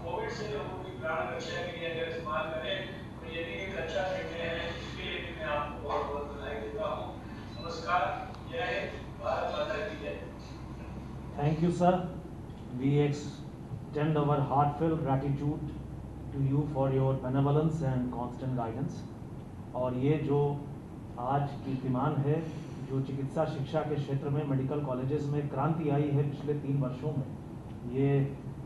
कोविड से लोगों की प्राण रक्षा के लिए अगर इस्तेमाल करें तो ये भी एक अच्छा निर्णय है। इसके लिए भी मैं आपको बहुत बहुत बधाई देता हूँ। नमस्कार, जय हिंद, भारत माता की जय। Thank you, sir. We extend our heartfelt gratitude to you for your benevolence and constant guidance. और ये जो आज कीर्तिमान है, जो चिकित्सा शिक्षा के क्षेत्र में मेडिकल कॉलेजेस में क्रांति आई है पिछले 3 वर्षों में, ये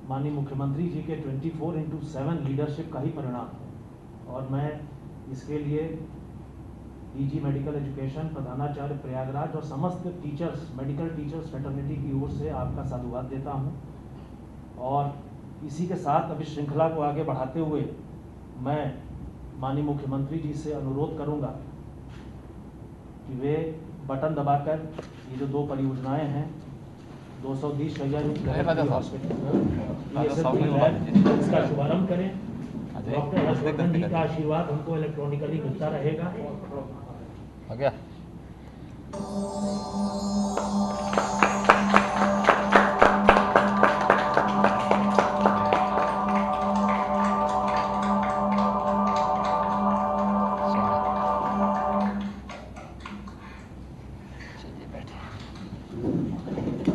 माननीय मुख्यमंत्री जी के 24/7 लीडरशिप का ही परिणाम है। और मैं इसके लिए डीजी मेडिकल एजुकेशन, प्रधानाचार्य प्रयागराज और समस्त टीचर्स, मेडिकल टीचर्स फ्रेटर्निटी की ओर से आपका साधुवाद देता हूं। और इसी के साथ अभी श्रृंखला को आगे बढ़ाते हुए मैं माननीय मुख्यमंत्री जी से अनुरोध करूंगा कि वे बटन दबाकर ये जो 2 परियोजनाएं हैं 220 शैय्या युक्त हॉस्पिटल इसका शुभारंभ करें। डॉक्टर हर्षवर्धन जी का आशीर्वाद हमको इलेक्ट्रॉनिकली मिलता रहेगा। हो गया।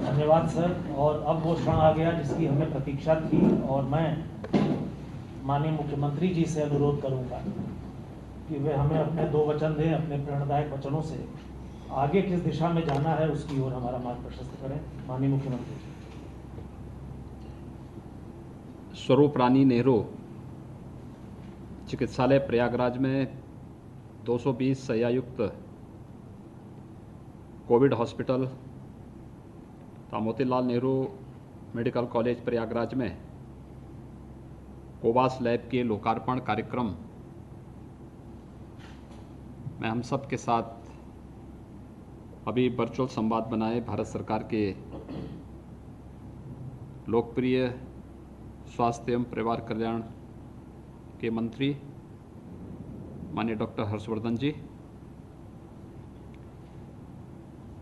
धन्यवाद सर। और अब वो क्षण आ गया जिसकी हमें प्रतीक्षा थी और मैं माननीय मुख्यमंत्री जी से अनुरोध करूंगा कि वे हमें अपने 2 वचन दें, अपने प्रेरणादायक वचनों से आगे किस दिशा में जाना है उसकी ओर हमारा मार्ग प्रशस्त करें। माननीय मुख्यमंत्री जी। स्वरूप रानी नेहरू चिकित्सालय प्रयागराज में 220 शैय्यायुक्त कोविड हॉस्पिटल तथा मोतीलाल नेहरू मेडिकल कॉलेज प्रयागराज में कोवास लैब के लोकार्पण कार्यक्रम में हम सब के साथ अभी वर्चुअल संवाद बनाए भारत सरकार के लोकप्रिय स्वास्थ्य एवं परिवार कल्याण के मंत्री माननीय डॉक्टर हर्षवर्धन जी,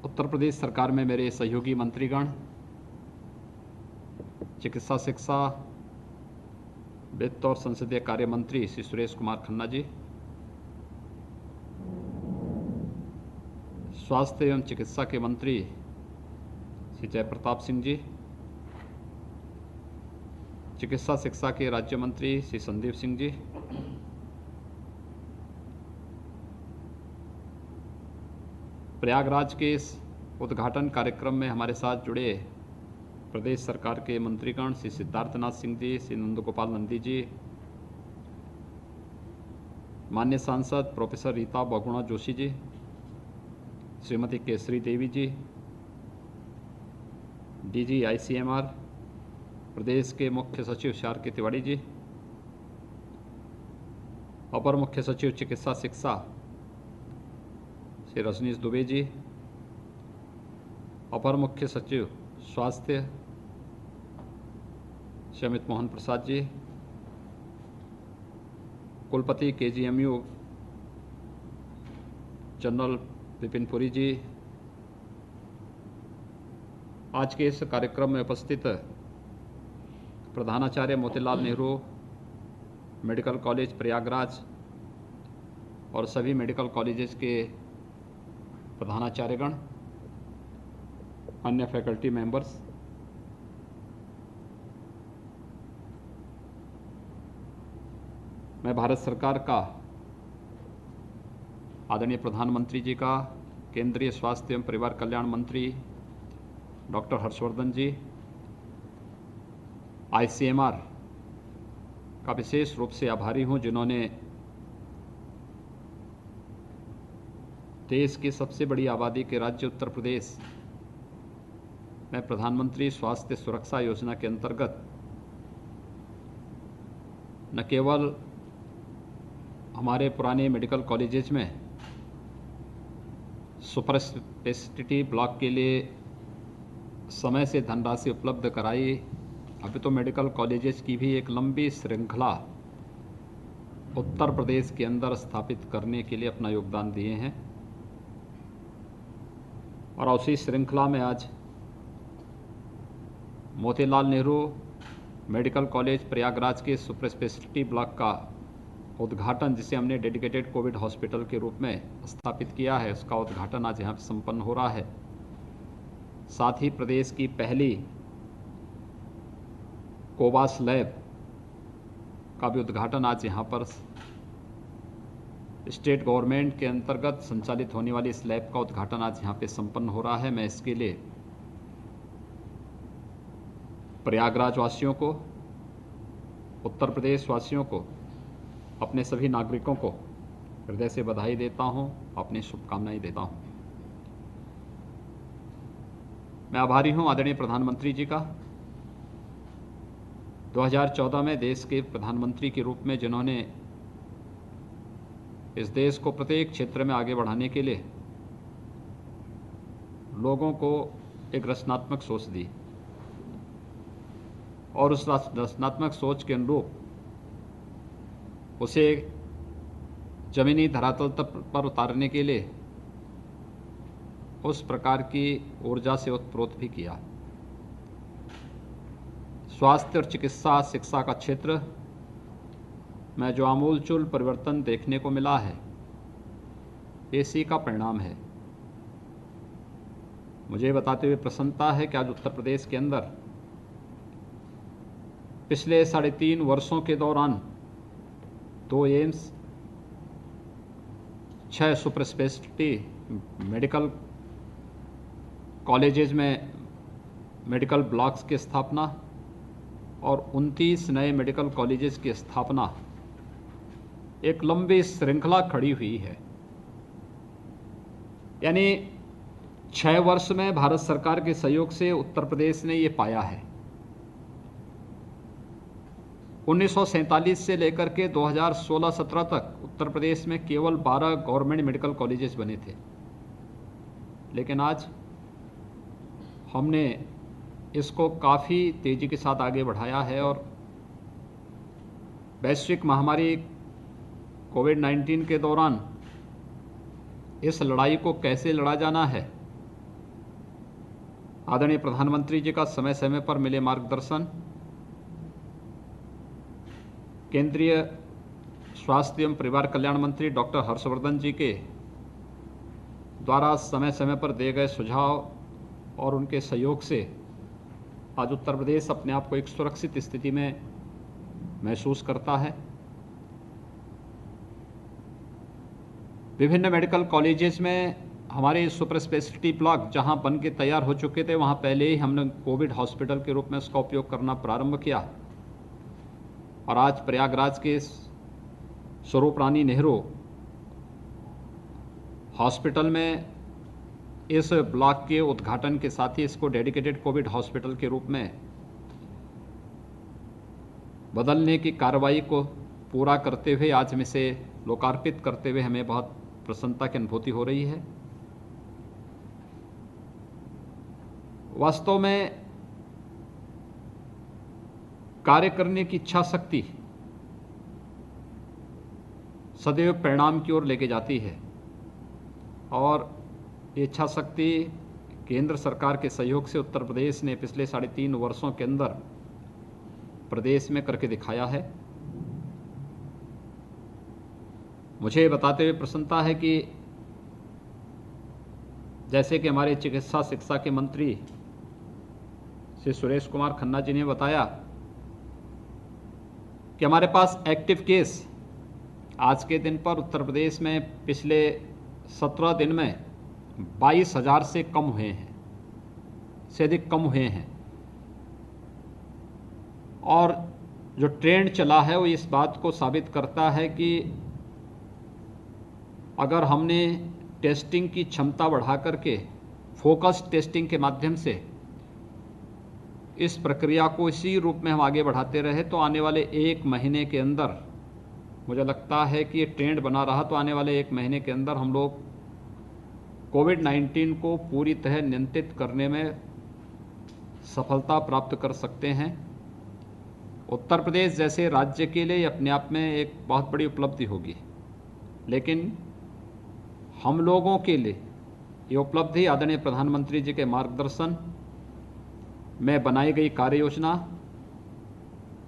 उत्तर प्रदेश सरकार में मेरे सहयोगी मंत्रीगण, चिकित्सा शिक्षा वित्त और संसदीय कार्य मंत्री श्री सुरेश कुमार खन्ना जी, स्वास्थ्य एवं चिकित्सा के मंत्री श्री जयप्रताप सिंह जी, चिकित्सा शिक्षा के राज्य मंत्री श्री संदीप सिंह जी, प्रयागराज के इस उद्घाटन कार्यक्रम में हमारे साथ जुड़े प्रदेश सरकार के मंत्रीगण श्री सिद्धार्थनाथ सिंह जी, श्री नंदगोपाल नंदी जी, माननीय सांसद प्रोफेसर रीता बहुगुणा जोशी जी, श्रीमती केसरी देवी जी, डीजी आईसीएमआर प्रदेश के मुख्य सचिव श्री आर के तिवारी जी, अपर मुख्य सचिव चिकित्सा शिक्षा श्री रजनीश दुबे जी, अपर मुख्य सचिव स्वास्थ्य श्री अमित मोहन प्रसाद जी, कुलपति केजीएमयू जनरल विपिन पुरी जी, आज के इस कार्यक्रम में उपस्थित प्रधानाचार्य मोतीलाल नेहरू मेडिकल कॉलेज प्रयागराज और सभी मेडिकल कॉलेजेस के प्रधानाचार्यगण, अन्य फैकल्टी मेंबर्स, मैं भारत सरकार का आदरणीय प्रधानमंत्री जी का, केंद्रीय स्वास्थ्य एवं परिवार कल्याण मंत्री डॉक्टर हर्षवर्धन जी, आईसीएमआर का विशेष रूप से आभारी हूं जिन्होंने देश की सबसे बड़ी आबादी के राज्य उत्तर प्रदेश में प्रधानमंत्री स्वास्थ्य सुरक्षा योजना के अंतर्गत न केवल हमारे पुराने मेडिकल कॉलेजेस में सुपर स्पेशलिटी ब्लॉक के लिए समय से धनराशि उपलब्ध कराई, अभी तो मेडिकल कॉलेजेस की भी एक लंबी श्रृंखला उत्तर प्रदेश के अंदर स्थापित करने के लिए अपना योगदान दिए हैं। और उसी श्रृंखला में आज मोतीलाल नेहरू मेडिकल कॉलेज प्रयागराज के सुपर स्पेशलिटी ब्लॉक का उद्घाटन, जिसे हमने डेडिकेटेड कोविड हॉस्पिटल के रूप में स्थापित किया है, उसका उद्घाटन आज यहाँ संपन्न हो रहा है। साथ ही प्रदेश की पहली कोवास लैब का भी उद्घाटन आज यहाँ पर स्टेट गवर्नमेंट के अंतर्गत संचालित होने वाली इस लैब का उद्घाटन आज यहाँ पे संपन्न हो रहा है। मैं इसके लिए प्रयागराज वासियों को, उत्तर प्रदेश वासियों को, अपने सभी नागरिकों को हृदय से बधाई देता हूं, अपनी शुभकामनाएं देता हूं। मैं आभारी हूं आदरणीय प्रधानमंत्री जी का, 2014 में देश के प्रधानमंत्री के रूप में जिन्होंने इस देश को प्रत्येक क्षेत्र में आगे बढ़ाने के लिए लोगों को एक रचनात्मक सोच दी और उस रचनात्मक सोच के अनुरूप उसे जमीनी धरातल पर उतारने के लिए उस प्रकार की ऊर्जा से ओतप्रोत भी किया। स्वास्थ्य और चिकित्सा शिक्षा का क्षेत्र में जो आमूलचूल परिवर्तन देखने को मिला है, इसी का परिणाम है। मुझे बताते हुए प्रसन्नता है कि आज उत्तर प्रदेश के अंदर पिछले 3.5 वर्षों के दौरान 2 AIIMS, 6 super speciality medical colleges में मेडिकल ब्लॉक्स की स्थापना और 29 नए मेडिकल कॉलेजेस की स्थापना, एक लंबी श्रृंखला खड़ी हुई है। यानी 6 वर्ष में भारत सरकार के सहयोग से उत्तर प्रदेश ने ये पाया है। 1947 से लेकर के 2016-17 तक उत्तर प्रदेश में केवल 12 गवर्नमेंट मेडिकल कॉलेजेस बने थे, लेकिन आज हमने इसको काफ़ी तेज़ी के साथ आगे बढ़ाया है और वैश्विक महामारी कोविड-19 के दौरान इस लड़ाई को कैसे लड़ा जाना है, आदरणीय प्रधानमंत्री जी का समय समय पर मिले मार्गदर्शन, केंद्रीय स्वास्थ्य एवं परिवार कल्याण मंत्री डॉक्टर हर्षवर्धन जी के द्वारा समय समय पर दिए गए सुझाव और उनके सहयोग से आज उत्तर प्रदेश अपने आप को एक सुरक्षित स्थिति में महसूस करता है। विभिन्न मेडिकल कॉलेजेस में हमारे सुपर स्पेशलिटी ब्लॉक जहां बन के तैयार हो चुके थे, वहां पहले ही हमने कोविड हॉस्पिटल के रूप में उसका उपयोग करना प्रारंभ किया और आज प्रयागराज के स्वरूप रानी नेहरू हॉस्पिटल में इस ब्लॉक के उद्घाटन के साथ ही इसको डेडिकेटेड कोविड हॉस्पिटल के रूप में बदलने की कार्रवाई को पूरा करते हुए आज में से लोकार्पित करते हुए हमें बहुत प्रसन्नता की अनुभूति हो रही है। वास्तव में कार्य करने की इच्छा शक्ति सदैव परिणाम की ओर लेके जाती है और ये इच्छा शक्ति केंद्र सरकार के सहयोग से उत्तर प्रदेश ने पिछले 3.5 वर्षों के अंदर प्रदेश में करके दिखाया है। मुझे बताते हुए प्रसन्नता है कि जैसे कि हमारे चिकित्सा शिक्षा के मंत्री श्री सुरेश कुमार खन्ना जी ने बताया कि हमारे पास एक्टिव केस आज के दिन पर उत्तर प्रदेश में पिछले 17 दिन में 22,000 से कम हुए हैं, से अधिक कम हुए हैं। और जो ट्रेंड चला है वो इस बात को साबित करता है कि अगर हमने टेस्टिंग की क्षमता बढ़ा करके फोकस टेस्टिंग के माध्यम से इस प्रक्रिया को इसी रूप में हम आगे बढ़ाते रहे तो आने वाले 1 महीने के अंदर, मुझे लगता है कि ये ट्रेंड बना रहा तो आने वाले 1 महीने के अंदर हम लोग कोविड-19 को पूरी तरह नियंत्रित करने में सफलता प्राप्त कर सकते हैं। उत्तर प्रदेश जैसे राज्य के लिए अपने आप में एक बहुत बड़ी उपलब्धि होगी, लेकिन हम लोगों के लिए ये उपलब्धि आदरणीय प्रधानमंत्री जी के मार्गदर्शन में बनाई गई कार्य योजना,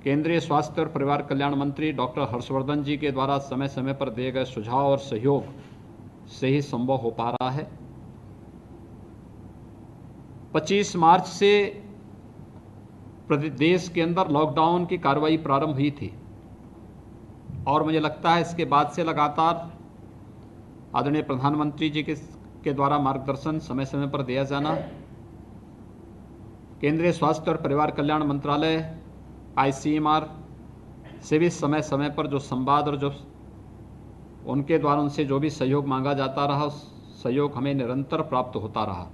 केंद्रीय स्वास्थ्य और परिवार कल्याण मंत्री डॉक्टर हर्षवर्धन जी के द्वारा समय समय पर दिए गए सुझाव और सहयोग से ही संभव हो पा रहा है। 25 मार्च से प्रदेश के अंदर लॉकडाउन की कार्रवाई प्रारंभ हुई थी और मुझे लगता है इसके बाद से लगातार आदरणीय प्रधानमंत्री जी के द्वारा मार्गदर्शन समय समय पर दिया जाना, केंद्रीय स्वास्थ्य और परिवार कल्याण मंत्रालय ICMR से भी समय समय पर जो संवाद और जो उनके द्वारा उनसे जो भी सहयोग मांगा जाता रहा, उस सहयोग हमें निरंतर प्राप्त होता रहा,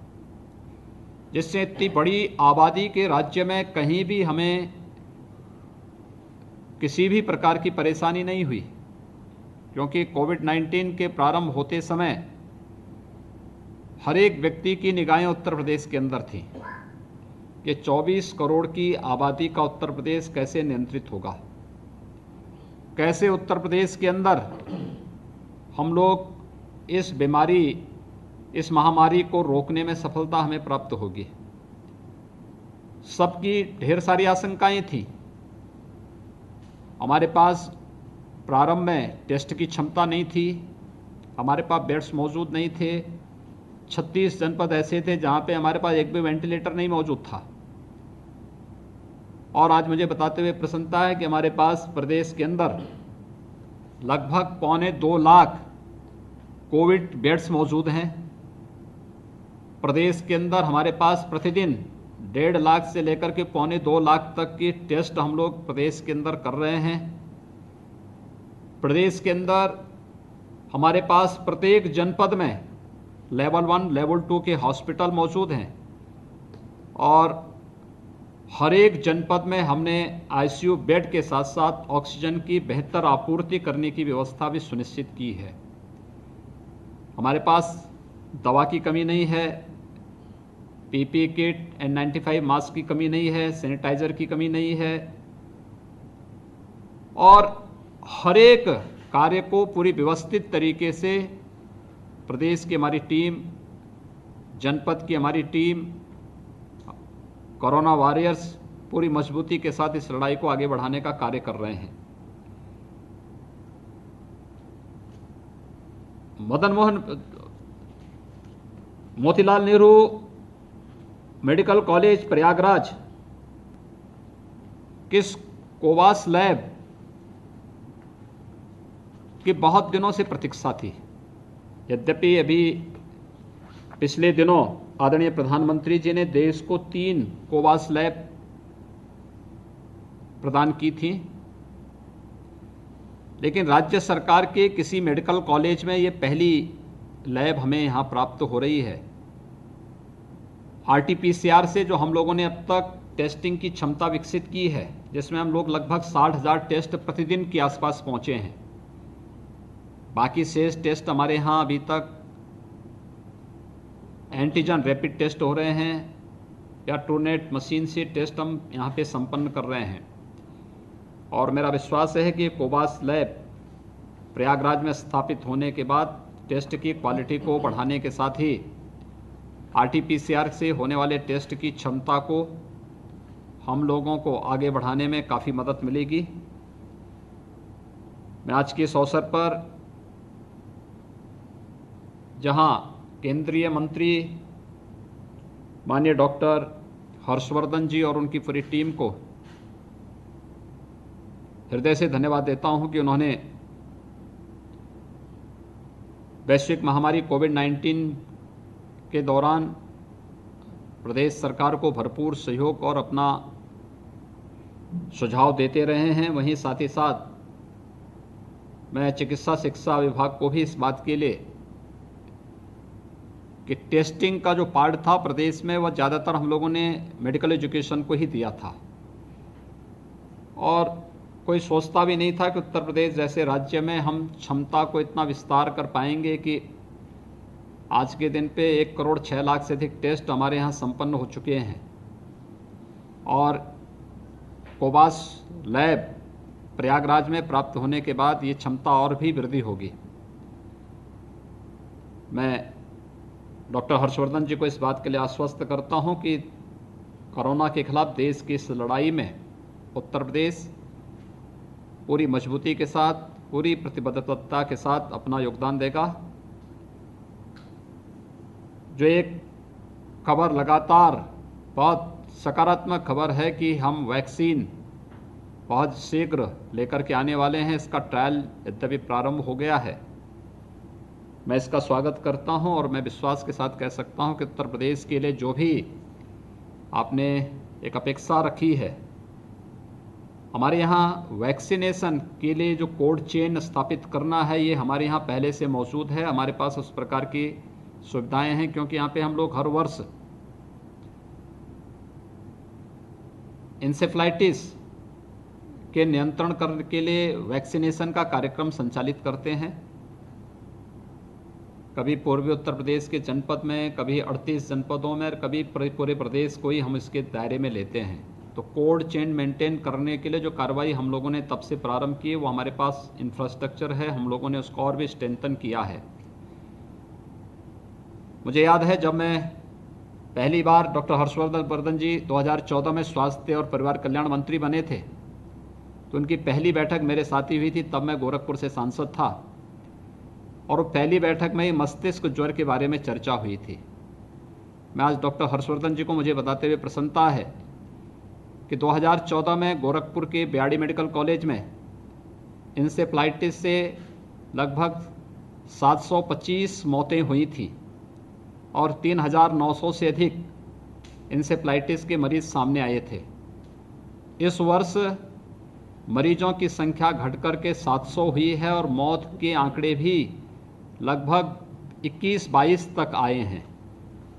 जिससे इतनी बड़ी आबादी के राज्य में कहीं भी हमें किसी भी प्रकार की परेशानी नहीं हुई। क्योंकि कोविड-19 के प्रारंभ होते समय हर एक व्यक्ति की निगाहें उत्तर प्रदेश के अंदर थी कि 24 करोड़ की आबादी का उत्तर प्रदेश कैसे नियंत्रित होगा, कैसे उत्तर प्रदेश के अंदर हम लोग इस बीमारी, इस महामारी को रोकने में सफलता हमें प्राप्त होगी। सबकी ढेर सारी आशंकाएं थी। हमारे पास प्रारंभ में टेस्ट की क्षमता नहीं थी, हमारे पास बेड्स मौजूद नहीं थे। 36 जनपद ऐसे थे जहां पे हमारे पास एक भी वेंटिलेटर नहीं मौजूद था। और आज मुझे बताते हुए प्रसन्नता है कि हमारे पास प्रदेश के अंदर लगभग 1.25 लाख कोविड बेड्स मौजूद हैं। प्रदेश के अंदर हमारे पास प्रतिदिन 1.5 लाख से लेकर के 1.25 लाख तक की टेस्ट हम लोग प्रदेश के अंदर कर रहे हैं। प्रदेश के अंदर हमारे पास प्रत्येक जनपद में लेवल 1, लेवल 2 के हॉस्पिटल मौजूद हैं और हर एक जनपद में हमने आईसीयू बेड के साथ साथ ऑक्सीजन की बेहतर आपूर्ति करने की व्यवस्था भी सुनिश्चित की है। हमारे पास दवा की कमी नहीं है, पीपीई किट, N95 मास्क की कमी नहीं है, सैनिटाइजर की कमी नहीं है और हर एक कार्य को पूरी व्यवस्थित तरीके से प्रदेश की हमारी टीम, जनपद की हमारी टीम, कोरोना वॉरियर्स पूरी मजबूती के साथ इस लड़ाई को आगे बढ़ाने का कार्य कर रहे हैं। मोतीलाल नेहरू मेडिकल कॉलेज प्रयागराज किस कोवास लैब की बहुत दिनों से प्रतीक्षा थी। यद्यपि अभी पिछले दिनों आदरणीय प्रधानमंत्री जी ने देश को 3 कोवास लैब प्रदान की थी, लेकिन राज्य सरकार के किसी मेडिकल कॉलेज में ये पहली लैब हमें यहाँ प्राप्त हो रही है। RT-PCR से जो हम लोगों ने अब तक टेस्टिंग की क्षमता विकसित की है, जिसमें हम लोग लगभग 60,000 टेस्ट प्रतिदिन के आसपास पहुंचे हैं। बाकी शेष टेस्ट हमारे यहाँ अभी तक एंटीजन रैपिड टेस्ट हो रहे हैं या ट्रूनेट मशीन से टेस्ट हम यहाँ पे संपन्न कर रहे हैं। और मेरा विश्वास है कि कोवास लैब प्रयागराज में स्थापित होने के बाद टेस्ट की क्वालिटी को बढ़ाने के साथ ही RT-PCR से होने वाले टेस्ट की क्षमता को हम लोगों को आगे बढ़ाने में काफ़ी मदद मिलेगी। मैं आज के इस अवसर पर जहां केंद्रीय मंत्री माननीय डॉक्टर हर्षवर्धन जी और उनकी पूरी टीम को हृदय से धन्यवाद देता हूं कि उन्होंने वैश्विक महामारी कोविड-19 के दौरान प्रदेश सरकार को भरपूर सहयोग और अपना सुझाव देते रहे हैं। वहीं साथ ही साथ मैं चिकित्सा शिक्षा विभाग को भी इस बात के लिए कि टेस्टिंग का जो पार्ट था प्रदेश में वह ज़्यादातर हम लोगों ने मेडिकल एजुकेशन को ही दिया था और कोई सोचता भी नहीं था कि उत्तर प्रदेश जैसे राज्य में हम क्षमता को इतना विस्तार कर पाएंगे कि आज के दिन पे 1 करोड़ 6 लाख से अधिक टेस्ट हमारे यहाँ संपन्न हो चुके हैं और कोवास लैब प्रयागराज में प्राप्त होने के बाद ये क्षमता और भी वृद्धि होगी। मैं डॉक्टर हर्षवर्धन जी को इस बात के लिए आश्वस्त करता हूं कि कोरोना के खिलाफ देश की इस लड़ाई में उत्तर प्रदेश पूरी मजबूती के साथ, पूरी प्रतिबद्धता के साथ अपना योगदान देगा। जो एक खबर लगातार बहुत सकारात्मक खबर है कि हम वैक्सीन बहुत शीघ्र लेकर के आने वाले हैं, इसका ट्रायल यद्यपि प्रारंभ हो गया है। मैं इसका स्वागत करता हूं और मैं विश्वास के साथ कह सकता हूं कि उत्तर प्रदेश के लिए जो भी आपने एक अपेक्षा रखी है हमारे यहाँ वैक्सीनेशन के लिए जो कोल्ड चेन स्थापित करना है, ये हमारे यहाँ पहले से मौजूद है। हमारे पास उस प्रकार की सुविधाएं हैं, क्योंकि यहाँ पे हम लोग हर वर्ष इंसेफ्लाइटिस के नियंत्रण करने के लिए वैक्सीनेशन का कार्यक्रम संचालित करते हैं। कभी पूर्वी उत्तर प्रदेश के जनपद में, कभी 38 जनपदों में, और कभी पूरे प्रदेश को ही हम इसके दायरे में लेते हैं। तो कोल्ड चेन मेंटेन करने के लिए जो कार्रवाई हम लोगों ने तब से प्रारंभ की, वो हमारे पास इंफ्रास्ट्रक्चर है, हम लोगों ने उसको और भी स्ट्रेंथन किया है। मुझे याद है जब मैं पहली बार डॉक्टर हर्षवर्धन जी 2014 में स्वास्थ्य और परिवार कल्याण मंत्री बने थे, तो उनकी पहली बैठक मेरे साथ ही हुई थी। तब मैं गोरखपुर से सांसद था, और पहली बैठक में ही मस्तिष्क ज्वर के बारे में चर्चा हुई थी। मैं आज डॉक्टर हर्षवर्धन जी को मुझे बताते हुए प्रसन्नता है कि 2014 में गोरखपुर के बीआरडी मेडिकल कॉलेज में इंसेफ्लाइटिस से लगभग 725 मौतें हुई थी और 3,900 से अधिक इंसेफ्लाइटिस के मरीज सामने आए थे। इस वर्ष मरीजों की संख्या घटकर के 700 हुई है और मौत के आंकड़े भी लगभग 21-22 तक आए हैं।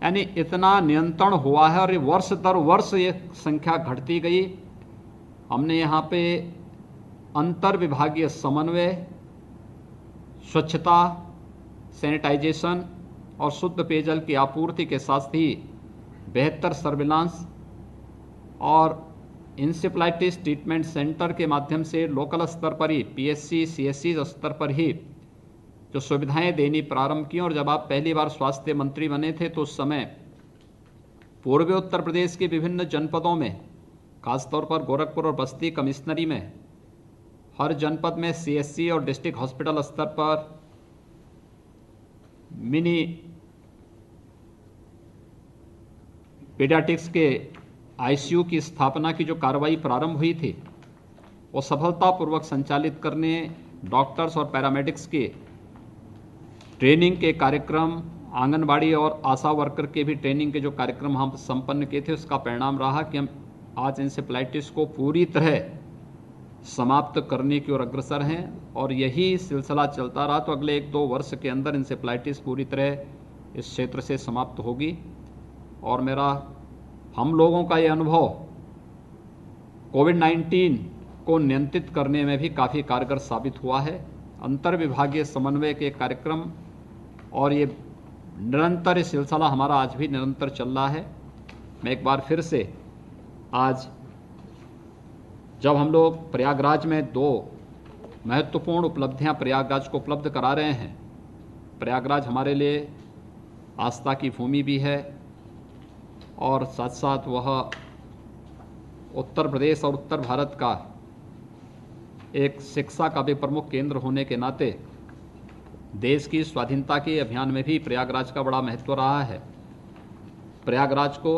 यानी इतना नियंत्रण हुआ है, और वर्ष दर वर्ष ये संख्या घटती गई। हमने यहाँ पे अंतर विभागीय समन्वय, स्वच्छता, सैनिटाइजेशन और शुद्ध पेयजल की आपूर्ति के साथ ही बेहतर सर्विलांस और इंसेफ्लाइटिस ट्रीटमेंट सेंटर के माध्यम से लोकल स्तर पर ही, पीएससी, सीएससी स्तर पर ही जो सुविधाएं देनी प्रारंभ की। और जब आप पहली बार स्वास्थ्य मंत्री बने थे, तो उस समय पूर्वी उत्तर प्रदेश के विभिन्न जनपदों में, खासतौर पर गोरखपुर और बस्ती कमिश्नरी में, हर जनपद में सीएससी और डिस्ट्रिक्ट हॉस्पिटल स्तर पर मिनी पीडियाट्रिक्स के आईसीयू की स्थापना की जो कार्रवाई प्रारंभ हुई थी, वो सफलतापूर्वक संचालित करने डॉक्टर्स और पैरामेडिक्स के ट्रेनिंग के कार्यक्रम, आंगनबाड़ी और आशा वर्कर के भी ट्रेनिंग के जो कार्यक्रम हम संपन्न किए थे, उसका परिणाम रहा कि हम आज इंसेफ्लाइटिस को पूरी तरह समाप्त करने की ओर अग्रसर हैं। और यही सिलसिला चलता रहा तो अगले 1-2 वर्ष के अंदर इंसेफ्लाइटिस पूरी तरह इस क्षेत्र से समाप्त होगी। और हम लोगों का ये अनुभव कोविड-19 को नियंत्रित करने में भी काफ़ी कारगर साबित हुआ है। अंतर विभागीय समन्वय के कार्यक्रम और ये निरंतर सिलसिला हमारा आज भी निरंतर चल रहा है। मैं एक बार फिर से आज जब हम लोग प्रयागराज में 2 महत्वपूर्ण उपलब्धियां प्रयागराज को उपलब्ध करा रहे हैं, प्रयागराज हमारे लिए आस्था की भूमि भी है और साथ साथ वह उत्तर प्रदेश और उत्तर भारत का एक शिक्षा का भी प्रमुख केंद्र होने के नाते देश की स्वाधीनता के अभियान में भी प्रयागराज का बड़ा महत्व रहा है। प्रयागराज को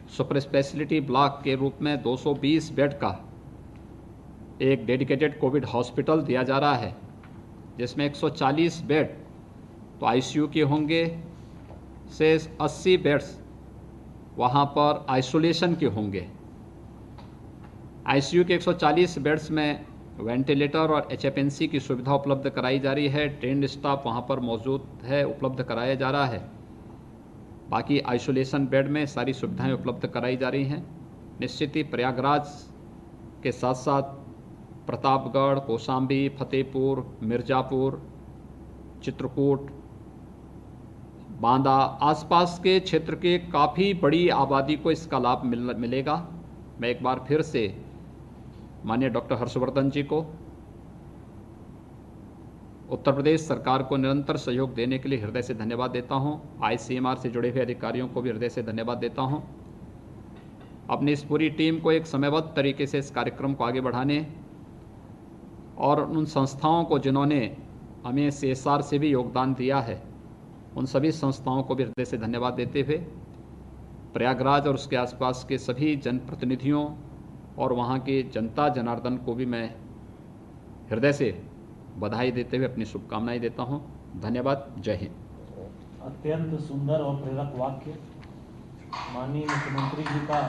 सुपर स्पेशलिटी ब्लॉक के रूप में 220 बेड का एक डेडिकेटेड कोविड हॉस्पिटल दिया जा रहा है, जिसमें 140 बेड तो आईसीयू के होंगे, से 80 बेड्स वहाँ पर आइसोलेशन के होंगे। आईसीयू के 140 बेड्स में वेंटिलेटर और एचएफएनसी की सुविधा उपलब्ध कराई जा रही है। ट्रेंड स्टाफ वहाँ पर मौजूद है, उपलब्ध कराया जा रहा है। बाकी आइसोलेशन बेड में सारी सुविधाएं उपलब्ध कराई जा रही हैं। निश्चित ही प्रयागराज के साथ साथ प्रतापगढ़, कौशाम्बी, फतेहपुर, मिर्ज़ापुर, चित्रकूट, बांदा आसपास के क्षेत्र के काफ़ी बड़ी आबादी को इसका लाभ मिलेगा। मैं एक बार फिर से माननीय डॉक्टर हर्षवर्धन जी को, उत्तर प्रदेश सरकार को निरंतर सहयोग देने के लिए हृदय से धन्यवाद देता हूं। आईसीएमआर से जुड़े हुए अधिकारियों को भी हृदय से धन्यवाद देता हूं। अपनी इस पूरी टीम को एक समयबद्ध तरीके से इस कार्यक्रम को आगे बढ़ाने और उन संस्थाओं को जिन्होंने हमें CSR से भी योगदान दिया है, उन सभी संस्थाओं को भी हृदय से धन्यवाद देते हुए प्रयागराज और उसके आसपास के सभी जनप्रतिनिधियों और वहाँ के जनता जनार्दन को भी मैं हृदय से बधाई देते हुए अपनी शुभकामनाएं देता हूँ। धन्यवाद। जय हिंद। अत्यंत सुंदर और प्रेरक वाक्य। माननीय मुख्यमंत्री जी का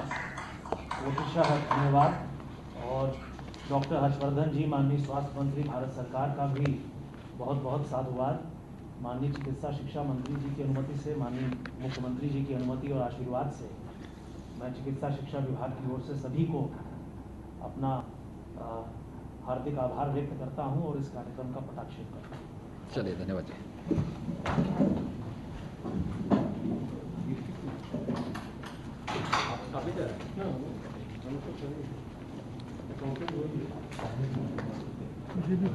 कोटिशः धन्यवाद। और डॉक्टर हर्षवर्धन जी, माननीय स्वास्थ्य मंत्री भारत सरकार का भी बहुत बहुत साधुवाद। माननीय चिकित्सा शिक्षा मंत्री जी की अनुमति से, माननीय मुख्यमंत्री जी की अनुमति और आशीर्वाद से मैं चिकित्सा शिक्षा विभाग की ओर से सभी को अपना हार्दिक आभार व्यक्त करता हूं और इस कार्यक्रम का पटाक्षेप करता हूं। चलिए, धन्यवाद जी। मुझे भी